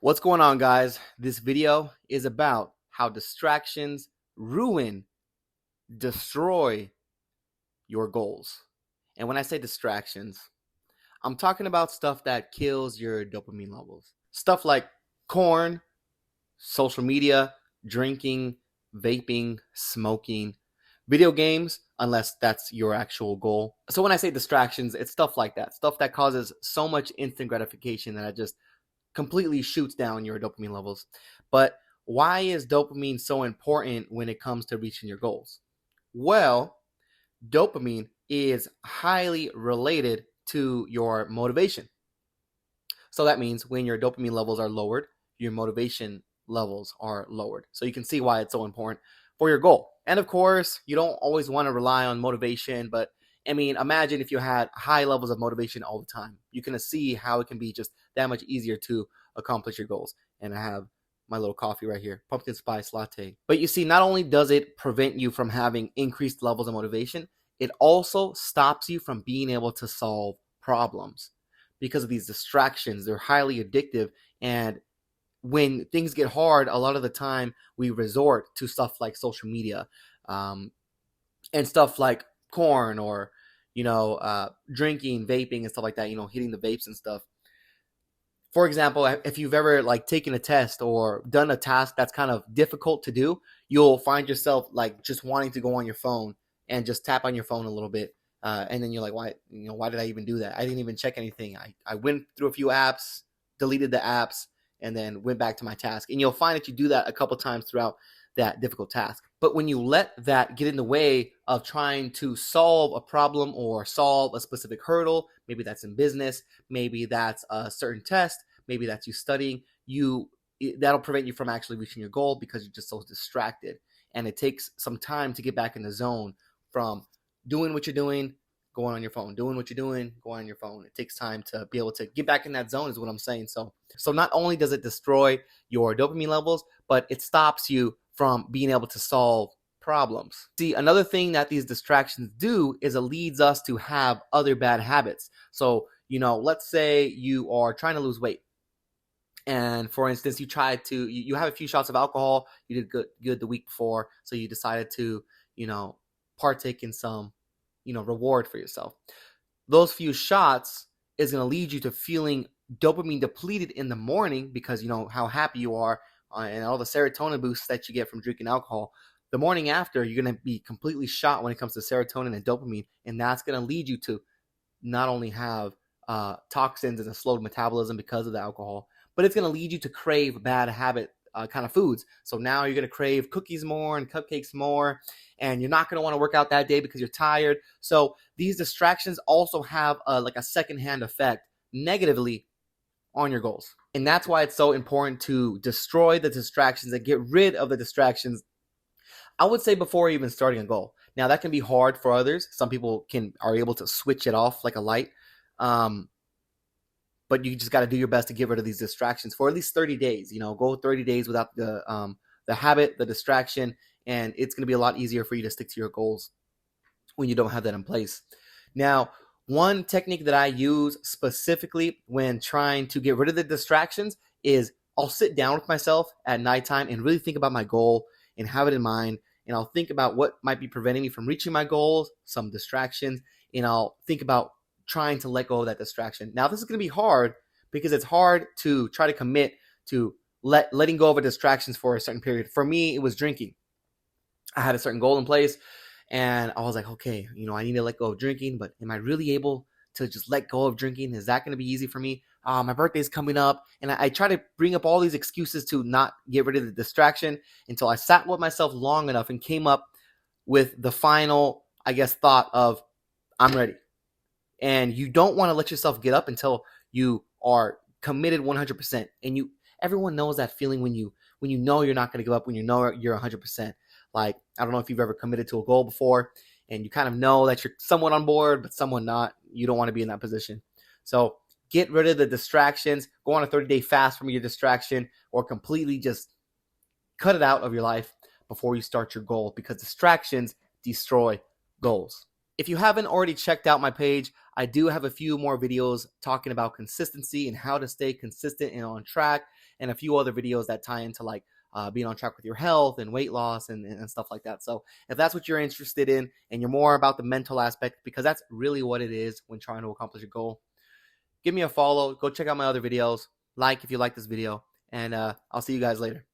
What's going on, guys? This video is about how distractions ruin, destroy your goals. And when I say distractions, I'm talking about stuff that kills your dopamine levels. Stuff like corn, social media, drinking, vaping, smoking, video games, unless that's your actual goal. So when I say distractions, it's stuff like that. Stuff that causes so much instant gratification that it just completely shoots down your dopamine levels. But why is dopamine so important when it comes to reaching your goals? Well, dopamine is highly related to your motivation. So that means when your dopamine levels are lowered, your motivation levels are lowered. So you can see why it's so important for your goal. And of course, you don't always want to rely on motivation, but I mean, imagine if you had high levels of motivation all the time. You can see how it can be just that much easier to accomplish your goals. And I have my little coffee right here, pumpkin spice latte. But you see, not only does it prevent you from having increased levels of motivation, it also stops you from being able to solve problems because of these distractions. They're highly addictive. And when things get hard, a lot of the time we resort to stuff like social media and stuff like corn or, drinking, vaping and stuff like that, hitting the vapes and stuff. For example, if you've ever taken a test or done a task that's kind of difficult to do, you'll find yourself just wanting to go on your phone and just tap on your phone a little bit. And then you're like, why did I even do that? I didn't even check anything. I went through a few apps, deleted the apps, and then went back to my task. And you'll find that you do that a couple times throughout that difficult task. But when you let that get in the way of trying to solve a problem or solve a specific hurdle, maybe that's in business, maybe that's a certain test, maybe that's you studying, that'll prevent you from actually reaching your goal because you're just so distracted. And it takes some time to get back in the zone from doing what you're doing, going on your phone, doing what you're doing, going on your phone. It takes time to be able to get back in that zone is what I'm saying. So not only does it destroy your dopamine levels, but it stops you from being able to solve problems. See, another thing that these distractions do is it leads us to have other bad habits. So, let's say you are trying to lose weight. And for instance, you have a few shots of alcohol, you did good the week before, so you decided to, partake in some, reward for yourself. Those few shots is going to lead you to feeling dopamine depleted in the morning because you know how happy you are and all the serotonin boosts that you get from drinking alcohol. The morning after, you're going to be completely shot when it comes to serotonin and dopamine, and that's going to lead you to not only have toxins and a slowed metabolism because of the alcohol, but it's going to lead you to crave bad habit kind of foods. So now you're going to crave cookies more and cupcakes more, and you're not going to want to work out that day because you're tired. So these distractions also have a secondhand effect negatively on your goals. And that's why it's so important to destroy the distractions and get rid of the distractions, I would say, before even starting a goal. Now, that can be hard for others. Some people are able to switch it off like a light. But you just got to do your best to get rid of these distractions for at least 30 days. Go 30 days without the habit, the distraction, and it's going to be a lot easier for you to stick to your goals when you don't have that in place. Now, one technique that I use specifically when trying to get rid of the distractions is I'll sit down with myself at nighttime and really think about my goal and have it in mind. And I'll think about what might be preventing me from reaching my goals, some distractions, and I'll think about trying to let go of that distraction. Now, this is going to be hard because it's hard to try to commit to letting go of a distractions for a certain period. For me, it was drinking. I had a certain goal in place, and I was like, okay, I need to let go of drinking, but am I really able to just let go of drinking? Is that going to be easy for me? My birthday's coming up, and I try to bring up all these excuses to not get rid of the distraction until I sat with myself long enough and came up with the final, thought of I'm ready. And you don't want to let yourself get up until you are committed 100%. And everyone knows that feeling when you know you're not going to give up, when you know you're 100%. I don't know if you've ever committed to a goal before and you kind of know that you're somewhat on board, but somewhat not. You don't want to be in that position. So get rid of the distractions, go on a 30-day fast from your distraction, or completely just cut it out of your life before you start your goal, because distractions destroy goals. If you haven't already checked out my page, I do have a few more videos talking about consistency and how to stay consistent and on track, and a few other videos that tie into like being on track with your health and weight loss and stuff like that. So if that's what you're interested in and you're more about the mental aspect, because that's really what it is when trying to accomplish a goal, give me a follow. Go check out my other videos. Like if you like this video, and I'll see you guys later.